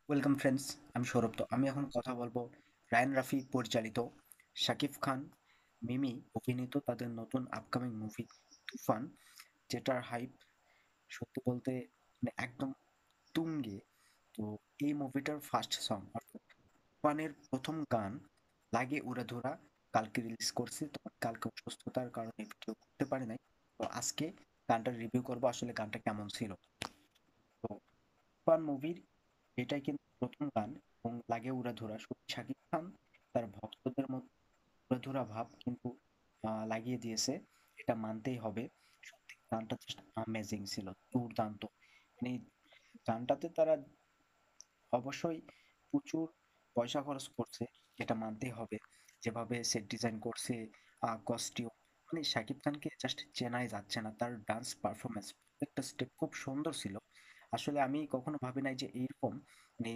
Welcome friends, আমি সৌরভ। তো আমি এখন কথা বলবো রায়ান রাফি পরিচালিত, শাকিব খান, মিমি অভিনীত তাদের নতুন আপকামিং মুভি তুফান, যেটার হাইপ সত্যি বলতে মানে একদম তুঙ্গে। তো এই মুভিটার ফার্স্ট সং অর্থাৎ তুফানের প্রথম গান লাগে উড়াধুরা কালকে রিলিজ করছে। তো কালকে অসুস্থতার কারণে ভিডিও করতে পারি নাই। তো আজকে গানটার রিভিউ করবো আসলে গানটা কেমন ছিল। তো তুফান মুভির এটাই কিন্তু প্রথম গান এবং লাগে উড়াধুরা। সত্যি শাকিব খান তার ভক্তদের মধ্যে উড়াধুরা ভাব কিন্তু লাগিয়ে দিয়েছে, এটা মানতেই হবে। সত্যি গানটা জাস্ট আমেজিং ছিল, দুর্দান্ত। মানে গানটাতে তারা অবশ্যই প্রচুর পয়সা খরচ করছে, এটা মানতেই হবে। যেভাবে সেট ডিজাইন করছে, কস্টিউম, মানে শাকিব খানকে জাস্ট চেনাই যাচ্ছে না। তার ডান্স পারফরমেন্স প্রত্যেকটা স্টেপ খুব সুন্দর ছিল। আসলে আমি কখনো ভাবি নাই যে এইরকম মানে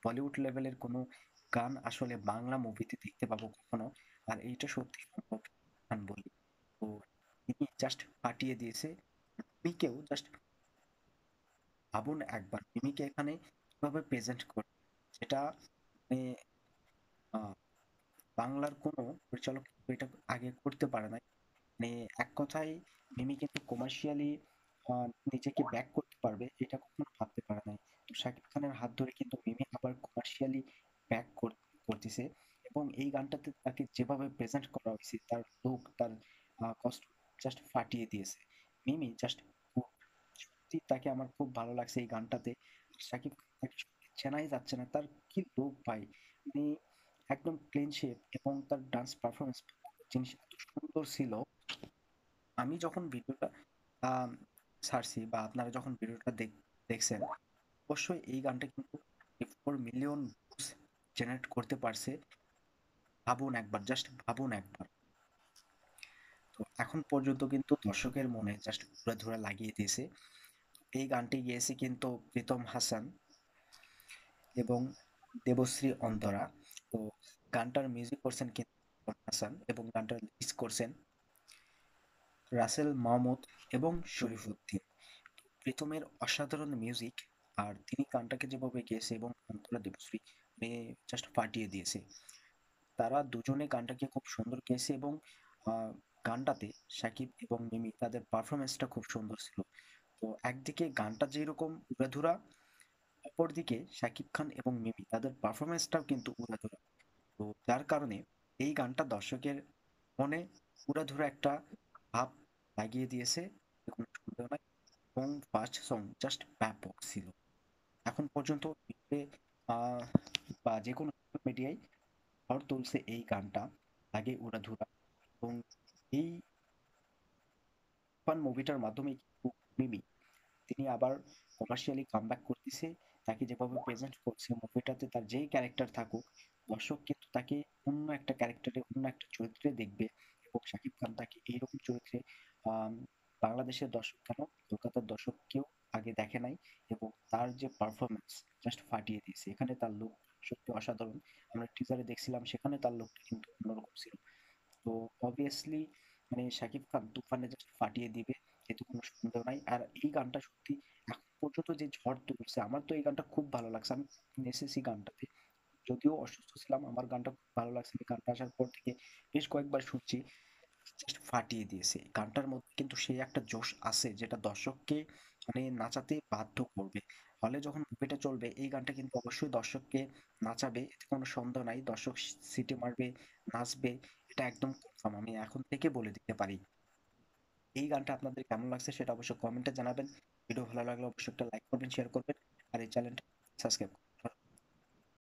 বলিউড লেভেলের কোনো গান আসলে বাংলা মুভিতে দেখতে পাবো কখনো। আর এইটা সত্যি সম্ভব গান বলি। তো তিনি জাস্ট ফাটিয়ে দিয়েছে। মিমিকেও জাস্ট ভাবুন একবার, মিমিকে এখানে কিভাবে প্রেজেন্ট করে, যেটা মানে আহ, বাংলার কোনো পরিচালক কিন্তু এটা আগে করতে পারে নাই। মানে এক কথায় মিমি কিন্তু কমার্শিয়ালি নিজেকে ব্যাক করতে পারবে এটা কখনো ভাবতে পারে নাই। তো শাকিব খানের হাত ধরে কিন্তু মিমি আবার কমার্শিয়ালি ব্যাক করতেছে। এবং এই গানটাতে তাকে যেভাবে প্রেজেন্ট করা হয়েছে, তার লুক, তার কষ্ট জাস্ট ফাটিয়ে দিয়েছে। মিমি জাস্ট সত্যি তাকে আমার খুব ভালো লাগছে এই গানটাতে। শাকিব তাকে সত্যি চেনাই যাচ্ছে না, তার কি লুক ভাই! মানে একদম ক্লিন শেপ এবং তার ডান্স পারফরমেন্স জিনিস এত সুন্দর ছিল। আমি যখন ভিডিওটা আম ছাড়ছি বা আপনারা যখন ভিডিওটা দেখছেন, অবশ্যই এই গানটা কিন্তু 4 মিলিয়ন ভিউজ জেনারেট করতে পারছে। ভাবুন একবার, জাস্ট ভাবুন একবার। তো এখন পর্যন্ত কিন্তু দর্শকের মনে জাস্ট উড়াধুরা লাগিয়ে দিয়েছে। এই গানটি গেয়েছে কিন্তু প্রীতম হাসান এবং দেবশ্রী অন্তরা। তো গানটার মিউজিক করছেন কিন্তু প্রীতম হাসান এবং গানটা লিরিক্স করছেন রাসেল মাহমুদ এবং শরীফুদ্দীন। প্রীতমের অসাধারণ মিউজিক, আর তিনি গানটাকে যেভাবে গেয়েছে এবং অন্তরা দেবশ্রী মানে জাস্ট ফাটিয়ে দিয়েছে। তারা দুজনে গানটাকে খুব সুন্দর গেয়েছে এবং গানটাতে সাকিব এবং মিমি তাদের পারফরমেন্সটা খুব সুন্দর ছিল। তো একদিকে গানটা যেরকম উড়াধুরা, অপরদিকে শাকিব খান এবং মিমি তাদের পারফরমেন্সটাও কিন্তু উড়াধুরা। তো যার কারণে এই গানটা দর্শকের মনে উড়াধুরা একটা ভাব লাগিয়ে দিয়েছে, এতে কোনো সন্দেহ নাই। এবং ফার্স্ট সং জাস্ট ব্যাপক ছিল। এখন পর্যন্ত ইউটিউবে আহ, বা যে কোনো সোশ্যাল মিডিয়ায় ঝড় তুলছে এই গানটা, লাগে উড়াধুরা। এবং এই ফান মুভিটার মাধ্যমে কিন্তু মিমি তিনি আবার কমার্শিয়ালি কামব্যাক করতেছে। তাকে যেভাবে প্রেজেন্ট করছে মুভিটাতে, তার যেই ক্যারেক্টার থাকুক, দর্শক কিন্তু তাকে অন্য একটা ক্যারেক্টারে, অন্য একটা চরিত্রে দেখবে। এবং শাকিব খান তাকে এইরকম চরিত্রে আম, বাংলাদেশের দর্শক কেন, কলকাতার দর্শক কেউ আগে দেখে নাই। এবং তার যে পারফরমেন্স জাস্ট ফাটিয়ে দিয়েছে। এখানে তার লুক সত্যি অসাধারণ। আমরা টিজারে দেখছিলাম, সেখানে তার লুকটা কিন্তু অন্যরকম ছিল। তো অবভিয়াসলি মানে শাকিব খান তুফানে জাস্ট ফাটিয়ে দিবে, এতে কোনো সন্দেহ নাই। আর এই গানটা সত্যি এখন পর্যন্ত যে ঝড় তুলছে, আমার তো এই গানটা খুব ভালো লাগছে। আমি নেচেছি গানটাতে, যদিও অসুস্থ ছিলাম, আমার গানটা খুব ভালো লাগছে। আমি গানটা আসার পর থেকে বেশ কয়েকবার শুনছি, জাস্ট ফাটিয়ে দিয়েছে। গানটার মধ্যে কিন্তু সেই একটা জোশ আছে যেটা দর্শককে মানে নাচাতে বাধ্য করবে। হলে যখন মুভিটা চলবে এই গানটা কিন্তু অবশ্যই দর্শককে নাচাবে, এতে কোনো সন্দেহ নাই। দর্শক সিটি মারবে, নাচবে, এটা একদম কনফার্ম, আমি এখন থেকে বলে দিতে পারি। এই গানটা আপনাদের কেমন লাগছে সেটা অবশ্যই কমেন্টে জানাবেন। ভিডিও ভালো লাগলে অবশ্যই একটা লাইক করবেন, শেয়ার করবেন, আর এই চ্যানেলটা সাবস্ক্রাইব